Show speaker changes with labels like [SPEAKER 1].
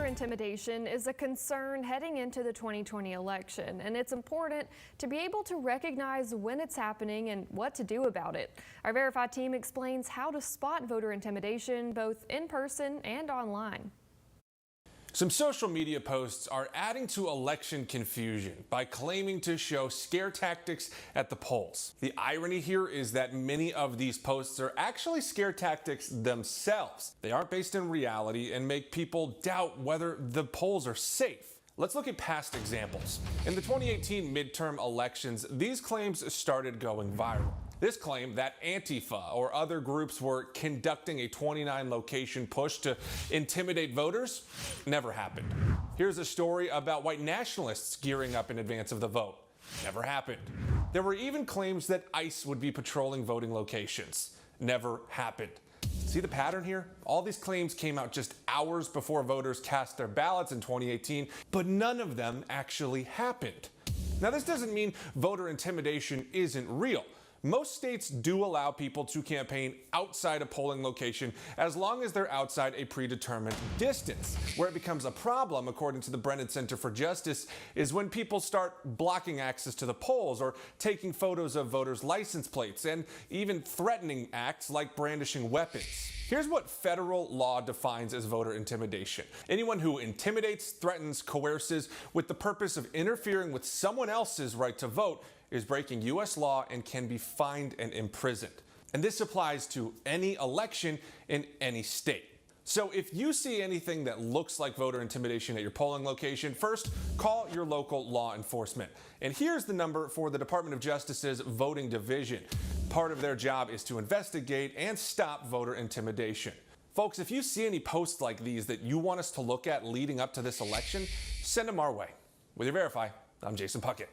[SPEAKER 1] intimidation is a concern heading into the 2020 election, and it's important to be able to recognize when it's happening and what to do about it. Our Verify team explains how to spot voter intimidation both in person and online.
[SPEAKER 2] Some social media posts are adding to election confusion by claiming to show scare tactics at the polls. The irony here is that many of these posts are actually scare tactics themselves. They aren't based in reality and make people doubt whether the polls are safe. Let's look at past examples. In the 2018 midterm elections, these claims started going viral. This claim that Antifa or other groups were conducting a 29-location push to intimidate voters never happened. Here's a story about white nationalists gearing up in advance of the vote. Never happened. There were even claims that ICE would be patrolling voting locations. Never happened. See the pattern here? All these claims came out just hours before voters cast their ballots in 2018, but none of them actually happened. Now, this doesn't mean voter intimidation isn't real. Most states do allow people to campaign outside a polling location as long as they're outside a predetermined distance. Where it becomes a problem, according to the Brennan Center for Justice, is when people start blocking access to the polls or taking photos of voters' license plates and even threatening acts like brandishing weapons. Here's what federal law defines as voter intimidation. Anyone who intimidates, threatens, coerces with the purpose of interfering with someone else's right to vote is breaking U.S. law and can be fined and imprisoned. And this applies to any election in any state. So if you see anything that looks like voter intimidation at your polling location, first call your local law enforcement. And here's the number for the Department of Justice's voting division. Part of their job is to investigate and stop voter intimidation. Folks, if you see any posts like these that you want us to look at leading up to this election, send them our way. With your Verify, I'm Jason Puckett.